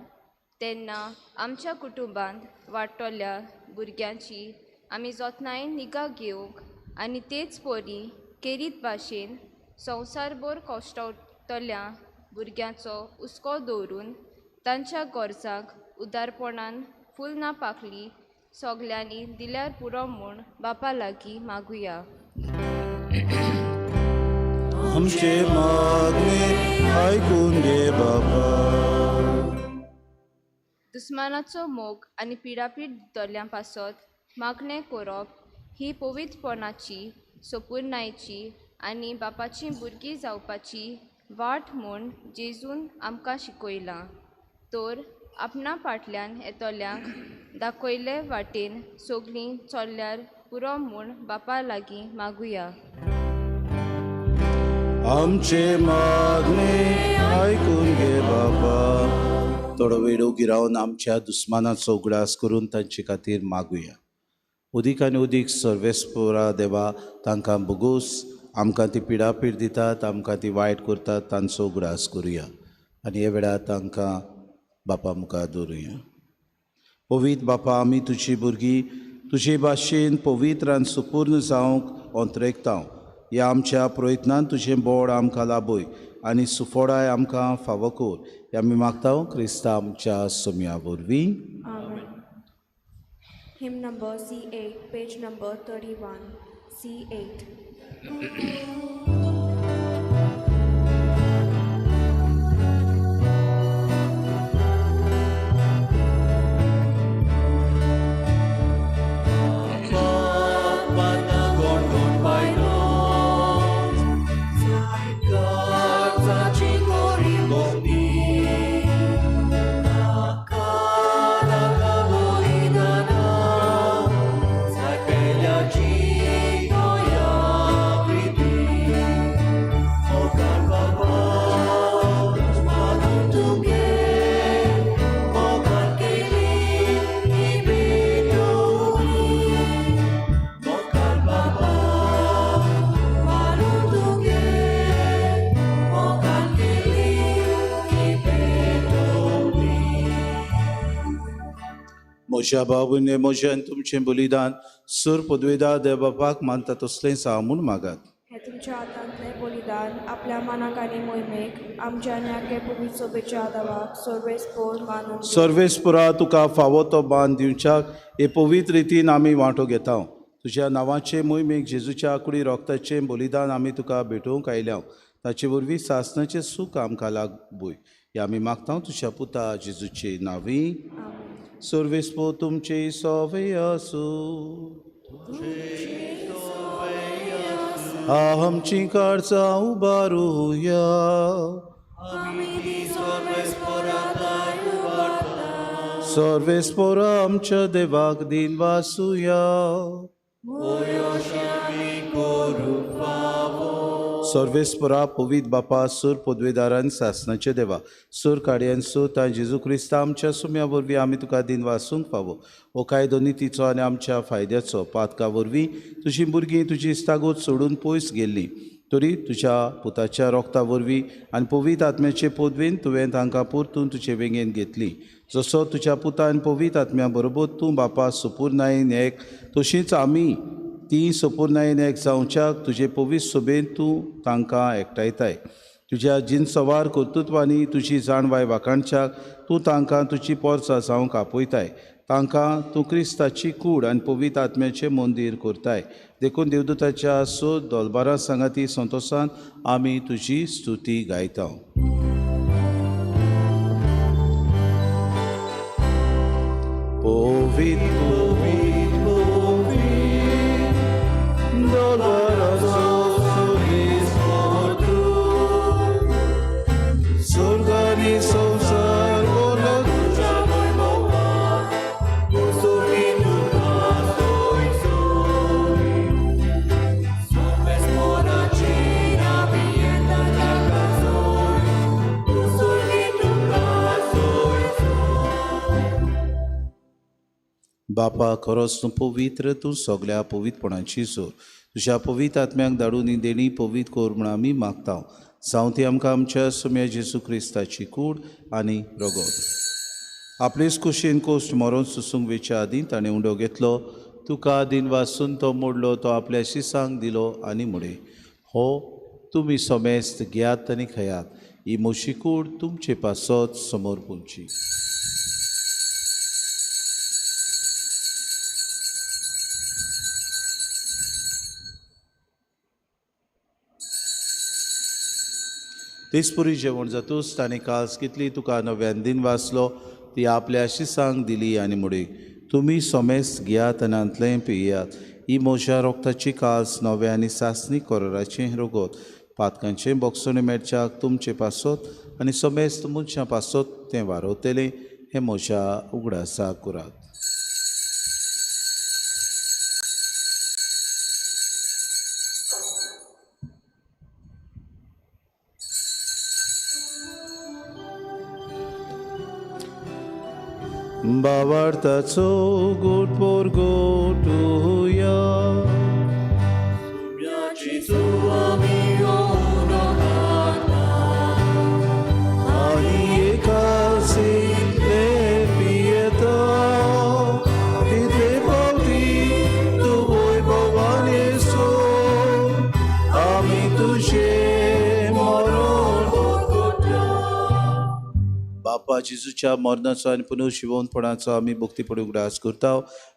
तेन्ना आमच्या कुटुंबांत वाडटोल्या भुरग्यांची आमी जतनायेन निगा घेवंक आनी तेच परी केरीत भाशेन संवसारभर कश्टावतल्या भुरग्यांचो हुस्को दवरून तांच्या गरजांक उदारपणान फूल ना पाखली सगल्यांनी दिल्यार पुरो म्हूण बापा लागीं मागुया. आमचे मागणे आयकून घे बापा. दुस्मानाचो मोग आनी पिडापीड दितोल्यां पासत मागणें करप ही पवित्रपणाची, सोपूर्णायेची आनी बापाची भुरगीं जावपाची वाट म्हूण जेजून आमकां शिकयलां. तर आपणा फाटल्यान येतोल्यांक दाखयले वाटेन सगळीं चल्ल्यार पुरो म्हूण बापा लागीं मागुया. आमचे मागणे आयकून घे बापा. थोडो वेळ उगी रावन आमच्या दुस्मानाचो उगडास करून तांचे खातीर मागुया. उदीक आनी उदीक सर्वेस्परा देवा, तांकां बोगूस आमकां ती पिडापीड दितात, आमकां ती वायट करतात, तांचो उगडास करुया आनी हे वेळार तांकां बापा मुखार दवरुया. पवित्र बापा, आमी तुजी भुरगीं तुजे भाशेन पवित्र आनी सुपूर्ण जावंक अंतरेकतांव. ह्या आमच्या प्रयत्नांत तुजें बोड आमकां लाबय आनी सुफोडाय आमकां फावो कर. हे आमी मागतांव क्रिस्ता आमच्या सोम्या वरवीं. Hymn number C8, page number 31. C8. म्हज्या बाबूने म्हज्यान तुमचें बलिदान सूर पदवेदार देवबापाक मानता तसलें जावं म्हूण मागात. हे तुमच्या हातांतलें बलिदान आपल्या मनाक आनी मोहिमेक आमच्या न्याके पवित्र सभेच्या आदाराक सर्वेस्पोर मानून सर्वेस्पुरा तुका फावो तो मान दिवच्याक हे पवित्र रितीन आमी वांटो घेता. तुज्या नांवाचे मोहिमेक जेजूच्या कुडी रोगताचें बलिदान आमी तुका भेटोवंक आयल्या. ताचे वरवीं सासणाचें सूख आमकां लागूय हें आमी मागता तुज्या पुता जेजूचे नांवी. सर्वेस्पो तुमचे सोवे आसूं. आमची काळजां उबारुया. सर्वेस्पोरा आमच्या देवाक दिन वासुया. सर्वेस्परा पवित्र बापा सूर पदवेदारान सासणाचे देवा सूर काडयान सोता जेजू क्रिस्ता आमच्या सुम्या वरवीं आमी तुका दिन वासूंक फावो. हो कायदो नितीचो आनी आमच्या फायद्याचो पातका वरवीं तुजीं भुरगीं तुजी इस्तागोत सोडून पयस गेल्लीं. तरी तुज्या पुताच्या रोगता वरवीं आनी पवित्र आत्म्याचे पदवेन तुवें तांकां परतून तुजे वेंगेन घेतली. जसो तुज्या पुतान पवित्र आत्म्या बरोबर तूं बापा सुपूर्णायेन एक तशींच आमी ती सुपूर्णायेन एक जावच्याक तुजे पवित्र सभेन तूं तांकां एकठायताय. तुज्या जिनसवार कर्तृत्वांनी तुजी जाणवाय वाखाणच्याक तूं तांकां तुजी पोरसां जावंक आपयताय. तांकां तूं क्रिस्ताची कूड आनी पवित्र आत्म्याचें मंदीर करताय. देखून देवदूताच्या सोद दोलबारा सांगाती संतोशान आमी तुजी स्तुती गायता. बापा खरोच तूं पवित्र, तूं सगळ्या पवित्रपणाची सोर. तुज्या पवित्र आत्म्याक धाडून देणी पवित्र कोर म्हूण आमी मागता. जावं ती आमकां आमच्या सुम्या जेजू क्रिस्ताची कूड आनी रगत. आपलेच कुशीन कोश्ट मरोन सुसूंक वेच्या आदीं ताणें उंडो घेतलो. तुका दिन वासून तो मोडलो, तो आपल्या शिसांक दिलो आनी मुडे हो तुमी सोमेस्त घेयात आनी खयात. ही मोशी कूड तुमचे पासत समोर पुंची. तेसपुरी जेवण जातूच ताणें कास कितली तुका नव्यान दिन वाचलो ती आपल्या शिसांक दिली आनी मुडे तुमी सोमेस्त घेयात आनी अंतलें पियात. ही म्हज्या रोगताची कास नव्या आनी सासणी कोराचें रगत पातकांचें बोगसोने मेळच्याक तुमचे पासत आनी सोमेस्त मनशां पासत तें वारवतलें. हें म्हज्या उगडासाक करात. बावार्थाचो गोट पोर गोटुया. आनी एकासीतले पियेता तितले पावती तूं वैभवान येसो आमी तुजे बापा जेजूच्या मरणाचो आनी पुनर्जिवनपणाचो आमी भक्तीपणे उगडास करता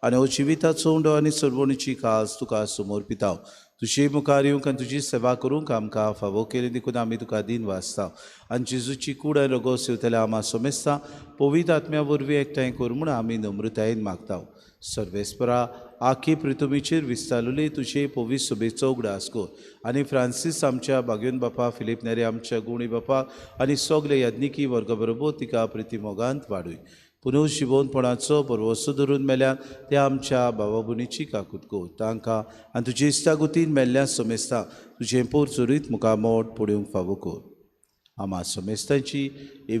आनी हो जिविताचो उंडो आनी सर्वणीची कास तुका समर्पिता. तुजे मुखार येवंक आनी तुजी सेवा करूंक आमकां फावो केली देखून आमी तुका दिन वाचता आनी जेजूची कूड आनी रगत सेवतल्या आमा सोमेस्ता पवित्र आत्म्या वरवीं एकठांय कर म्हूण आमी नम्रतायेन मागता. सर्वेस्परा आखी पृथ्वीचेर विस्तारलेली तुजे पवित्र सभेचो उगडास कर आनी फ्रांसीस आमच्या बागेन बापा, फिलीप नेरे आमच्या गुणी बापा आनी सगळे यज्ञिकी वर्ग बरोबर तिका प्रिती मोगांत वाडूय. पुनर्जिवनपणाचो परवसो धरून मेल्यान त्या आमच्या भावा भयणीची काकूट कर तांकां आनी तुजे इश्टागुतीन मेल्ल्या सोमेस्ता तुजें पोर चोरीत मुखामोड पडूंक फावो कर. आमा सोमेस्तांची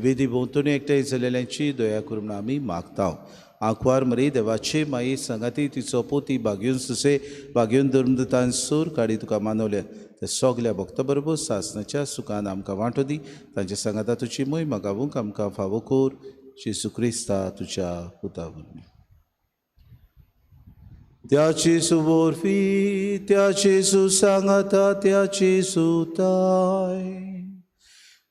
वेदी भोंवतणी एकठांय जालेल्यांची दया करून म्हूण आमी मागता. आंकवार मरी देवाचे माई सांगाती तिचो पोती बागेवन सुसे बागेवन धर्मदतान सूर काडी तुका मानवल्या ते सगल्या भक्ता बरोबर सासणाच्या सुखान आमकां वांटो दी. तांचे सांगाता तुजी मोहीम गावूंक आमकां फावो कर. जेजू क्रिस्ता तुज्या पुता वरवीं. त्याची सुबोरफी त्याची सुसांगता त्याची सुताय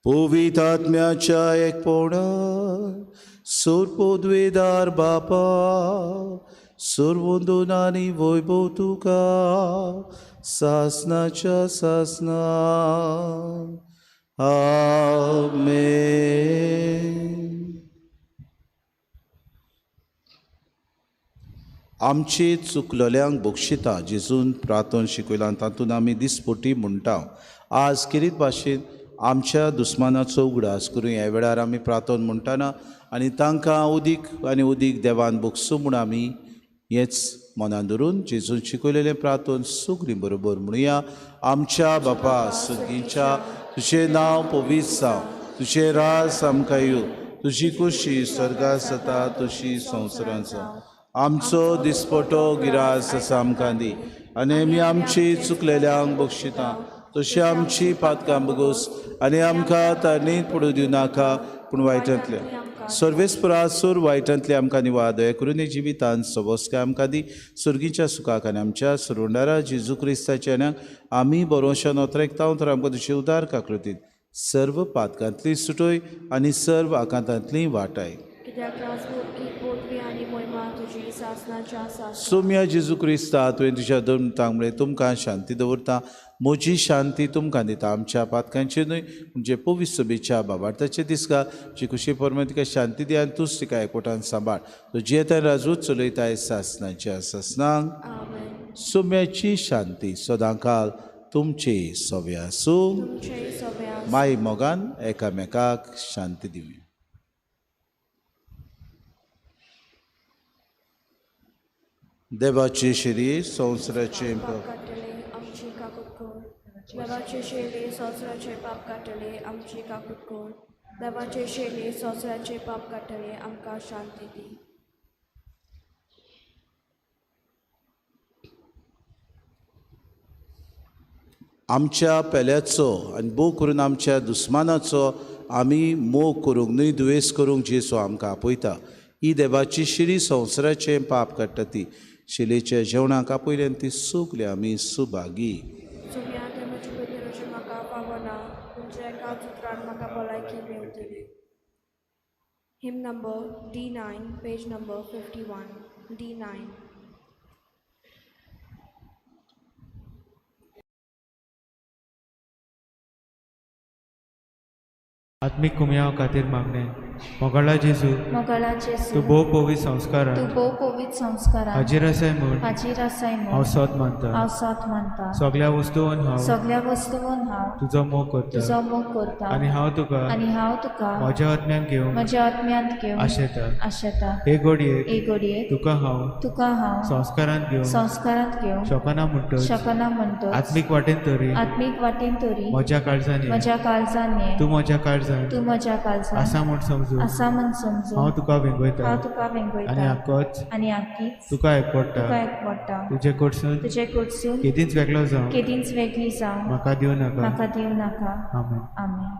पवित्र आत्म्याच्या एकपणात सोरपोद्वेदार बापा सर्वोंदोनानी वैभव तुका सासनाच्या सासना आमेन. आमची चुकलोल्यांक बक्षिता जेजून प्रार्थना शिकयलां तातूंत आमी दिसपोटी म्हणटा. आज किरीत भाशेन आमच्या दुस्मानाचो उगडास करून ह्या वेळार आमी प्रार्थना म्हणटाना आनी तांकां उदीक आनी उदीक देवान बक्षू म्हूण आमी हेच मनान धरून जेजून शिकयलेलें प्रार्थना सगळीं बरोबर म्हणुया. आमच्या बापा सगळींच्या तुजें नांव पवित्र जावं, तुजें राज आमकां येवं, तुजी खुशी स्वर्गांत जाता तशी संवसारांत जावं. आमचो दिसपटो गिरास आसा आमकां दी आनी आमी आमची चुकलेल्यांक बक्षिता तशी आमची पातकां बगोस आनी आमकां तरणीत पडूं दिवं नाका पूण वायटांतले सर्वेस्परासूर वायटांतले आमकां निवार दया करून जिवितांत सवस्काय आमकां दी. सुर्गीच्या सुखाक आनी आमच्या सुरवंडारा जेजू क्रिस्ताच्या आन्याक आमी बरोवशा नोतरेकता तर आमकां तुजे उदार काकृतीत सर्व पातकांतली सुटोय आनी सर्व आकांतांतली वाटाय. सोम्या जेजू क्रिस्ता तुवें तुज्या धर्म तांबडे तुमकां शांती दवरता. म्हजी शांती तुमकां दिता. आमच्या पातकांचेर न्हय म्हणजे पवित्र सभेच्या बाबार्थाचे दिसका जी खुशी परमे तिका शांती दी आनी तूंच तिका एकवटान सांबाळ. तो जियेता राजूच चलयताय सासनाच्या सासनांक. सोम्याची शांती सदांकाल तुमचे सोबे आसूं. माय मोगान एकामेकाक शांती दिवी. देवाची शिरी संवसाराचे देवाचे शेले संवसाराचे पाप काटले आमची काकूट कोर. देवाचे शेले संवसाराचे पाप काटले आमकां शांती दी. आमच्या पेल्याचो आनी भोव करून आमच्या दुस्मानाचो आमी मोग करूंक न्हय दुयेस करूंक जेसो आमकां आपयता. ही देवाची शिरी संवसाराचें पाप काडटा ती शिलेच्या जेवणाक आपयल्यान ती सुकले आमी सुभागी. म्हाका पावना तुमच्या एका उतरान म्हाका भलायकी मेळटली. Hymn number D9 page number 51 D9. आत्मीक कुमयाव खातीर मागणे. मोगळा जेजू तूं भोव पवित्र संस्कारान हाजीर आसाय म्हूण हांव सोत मानता. सगळ्या वस्तूंवन हांव तुजो मोग करता आनी हांव तुका म्हज्या आत्म्यांत घेवंक आशेता. हे घडयेक तुका हांव संस्कारांत घेवंक शकना म्हणटच आत्मीक वाटेन तरी म्हज्या काळजांनी तूं म्हज्या काळजांत आसा म्हूण समजून हांव तुका वेंगयता आनी आख्खीच तुका एकवडटा. तुजे कडसून केदींच वेगळी जावं म्हाका दिवं नाका. आमेन.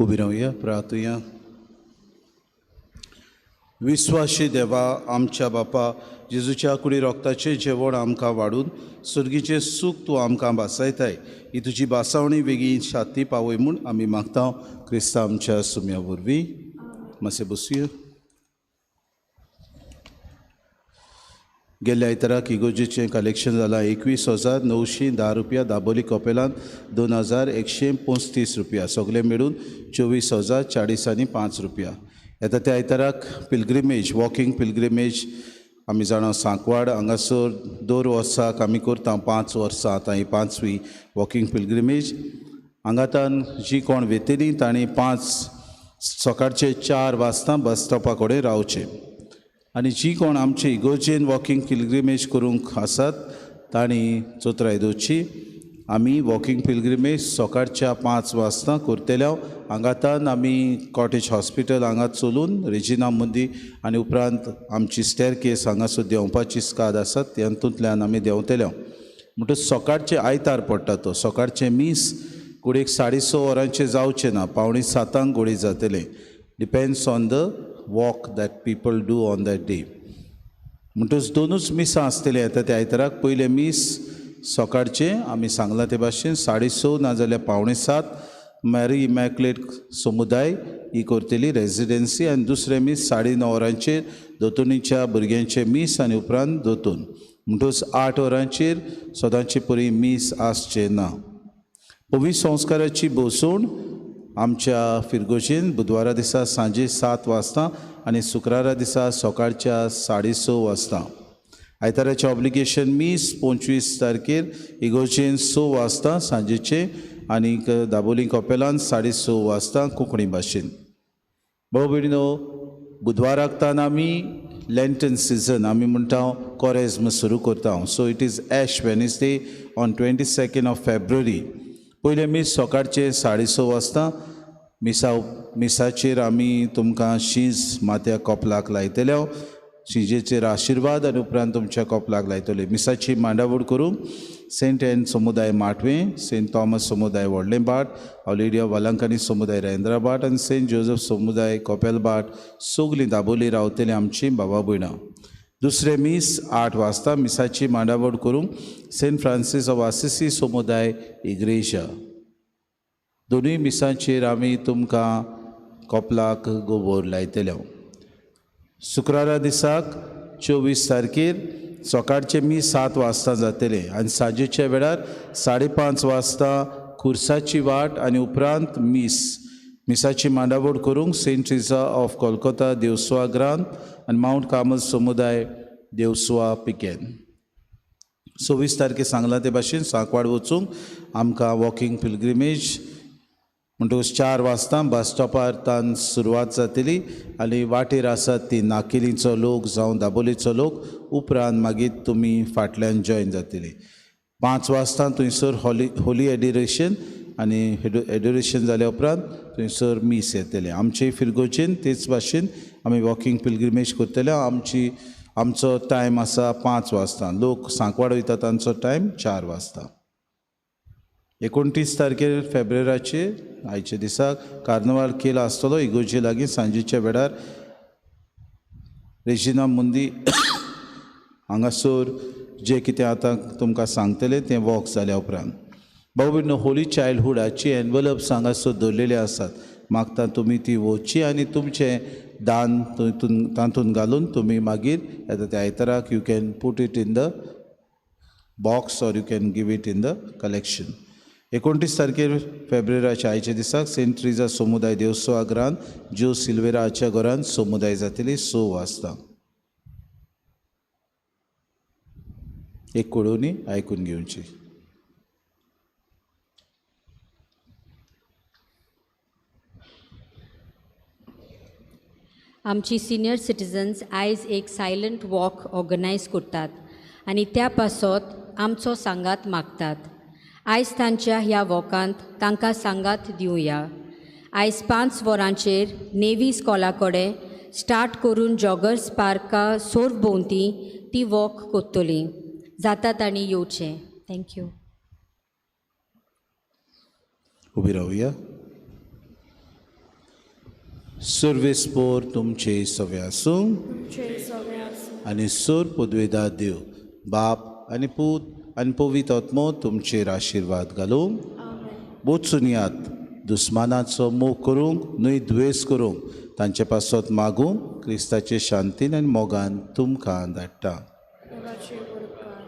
उबी रावया, प्रार्थुया. विस्वाशी देवा, आमच्या बापा, जेजूच्या कुडी रोगताचें जेवण आमकां वाडून सुर्गीचें सूख तूं आमकां भासायताय. ही तुजी भासावणी वेगळी शाती पावय म्हूण आमी मागता क्रिस्ता आमच्या सुम्या वरवीं. मातशें बसुया. गेल्ल्या आयताराक इगोजेचें कलेक्शन जालां 21,910 रुपया. दाबोली कॉपेलांत 2,135 रुपया. सगळे मेळून 24,040 रुपया. येता त्या आयताराक पिलग्रिमेज, वॉकिंग पिलग्रिमेज आमी जाणा सांकवाड हांगासर 2 वर्साक आमी करता. 5 वर्सां आतां ही 5वी वॉकिंग पिलग्रिमेज. हांगातान जी कोण वेतेली तांणी 5 सकाळचे 4 वाजता बस स्टॉपा कडेन रावचें. आनी जी कोण आमचे इगोर्जेन वॉकिंग पिलग्रिमेज करूंक आसात तांणी चोत्राय दोची. आमी वॉकिंग पिलग्रिमेज सकाळच्या 5 वाजता करतल्या. हांगातान आमी कॉटेज हॉस्पिटल हांगा चलून रेजिना मुंदी आनी उपरांत आमची स्टेर केस हांगासर देंवपाची स्काद आसात तातूंतल्यान आमी देंवतल्या. म्हणटच सकाळचे आयतार पडटा तो. सकाळचे मीस कुडीक 6:30 वरांचेर जावचें ना. 6:45 घोडी जातले. Depends on the walk that people do on that day. म्हणटच 2च मिसां आसतले येता त्या आयताराक. पयले मीस सकाळचे आमी सांगलां ते भाशेन 6:30 नाजाल्यार 6:45 मॅरी इमॅक्युलेट समुदाय ही करतली रेजिडेन्सी. आनी दुसरे मीस 9:30 वरांचेर दोतोनीच्या भुरग्यांचे मीस आनी उपरांत दोतोन. म्हणटच 8 वरांचेर सदांचे परी मीस आसचे ना. पवित्र संस्काराची बसवण आमच्या फिरगोशीन बुधवारा दिसा सांजे 7 वाजता आनी शुक्रारा दिसा सकाळच्या 6:30 वाजता. आयताराचें ऑब्लिगेशन मीस 25 तारखेर इगोर्जेन 6 वाजता सांजेचे आनीक दाबोली कॉपेलांत 6:30 वाजता कोंकणी भाशेन. भाऊ भयणीनो, बुधवाराक तान आमी लँटन सिजन आमी म्हणटा कोरेज्म सुरू करता. So it is ash Wednesday on 22 of February. पयले मीस सकाळचे 6:30 वाजता. मिसाचेर आमी तुमकां शीज माथ्या कॉपलाक लायतले. शिजेचेर आशिर्वाद आनी उपरांत तुमच्या कॉपलाक लायतले. मिसाची मांडावळ करूंक सेंट एन समुदाय माटवे, सेंट थॉमस समुदाय व्हडलें बाट, ऑलिडिया वालांकानी समुदाय रेंद्रा बाट आनी सेंट जोझफ समुदाय कॉपेल बाट सगलीं दाबोली रावतलीं आमची भावा भयणां. दुसरे मीस 8 वाजता मिसाची मांडावळ करूंक सेंट फ्रांसीस ऑफ आसिसी समुदाय इग्रेजा. दोनूय मिसांचेर आमी तुमकां कॉपलाक गोबोर लायतले. शुक्रारा दिसाक 24 तारखेर सकाळचे मीस 7 वाजता जातले आनी सांजेच्या वेळार 5:30 वाजता खुर्साची वाट आनी उपरांत मिसाची मांडावळ करूंक सेंट ट्रिजा ऑफ कोलकाता देवस्वा ग्रांत आनी माउंट कार्मल समुदाय देवस्वा पिकेन. 26 तारखेर सांगलां ते भाशेन सांकवाड वचूंक आमकां वॉकिंग पिलग्रिमेज म्हणटकच 4 वाजता बस स्टॉपार तान सुरवात जातली आनी वाटेर आसात ती नाकेलीचो लोक जावं दाबोलीचो लोक उपरांत मागीर तुमी फाटल्यान जॉयन जातली. 5 वाजता थंयसर होली एडोरेशन आनी एडोरेशन जाल्या उपरांत थंयसर मीस येतले. आमचे फिरगोचेन तेच भाशेन आमी वॉकिंग पिलग्रिमेज करतले. आमचो टायम आसा 5 वाजता. लोक सांकवाड वयता तांचो टायम 4 वाजता. 29 तारखेर फेब्रुवाराचे आयचे दिसाक कार्नवाल केला आसतलो इगोर्जे लागीं सांजेच्या वेळार रेजिना मुंदी हांगासर जें कितें आतां तुमकां सांगतलें तें वॉक जाल्या उपरांत. भाऊ भयणीनो, होली चायल्डहुडाची एनवलप्स हांगासर दवरलेले आसात. मागता तुमी ती वचची आनी तुमचें दान तातूंत घालून तुमी मागीर येता त्या आयताराक you can put it in the box or you can give it in the collection. 29 तारखेर फेब्रुवाराच्या आयच्या दिसाक सेंट ट्रिजा समुदाय देवस्वा ग्रांत ज्यो सिल्वेराच्या घरांत समुदाय जातली 6 वाजता. एक कोडोनी आयकून घेवची. आमची सिनियर सिटिझन्स आयज एक सायलंट वॉक ऑर्गनायज करतात आनी त्या पासत आमचो सांगात मागतात. आयज तांच्या ह्या वॉकांत तांकां सांगात दिवया. आयज 5 वरांचेर नेवी स्कॉला कडेन स्टार्ट करून जॉगर्स पार्का सोर भोंवती ती वॉक कोत्तली. जाता तांणी येवचें. थँक्यू. उबी रावया. सर्वेस्पोर तुमचे सवे आसूं तुमचे सगळे आसूं आनी सोर पदवेदार देव बाप आनी पूत आनी पवित्र आत्मो तुमचेर आशिर्वाद घालूं. बोचून यात दुस्मानाचो मोग करूंक न्हय द्वेस करूंक तांचे पासत मागूंक क्रिस्ताचे शांतीन आनी मोगान तुमकां धाडटा. देवाचे उपकार.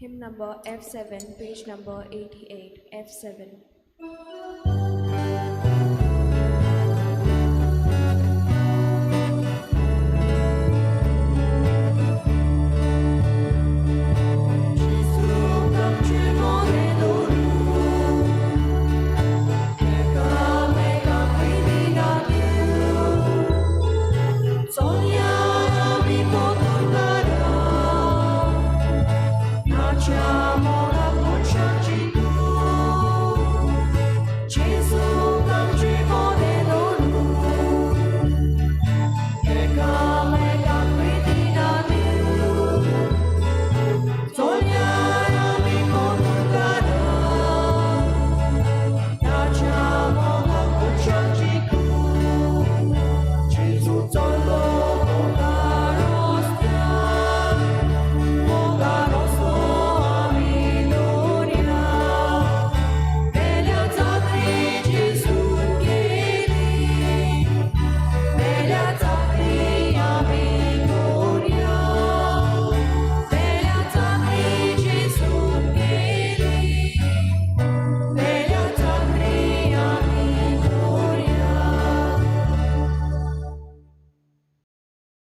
Hymn number F7, page number 88, F7.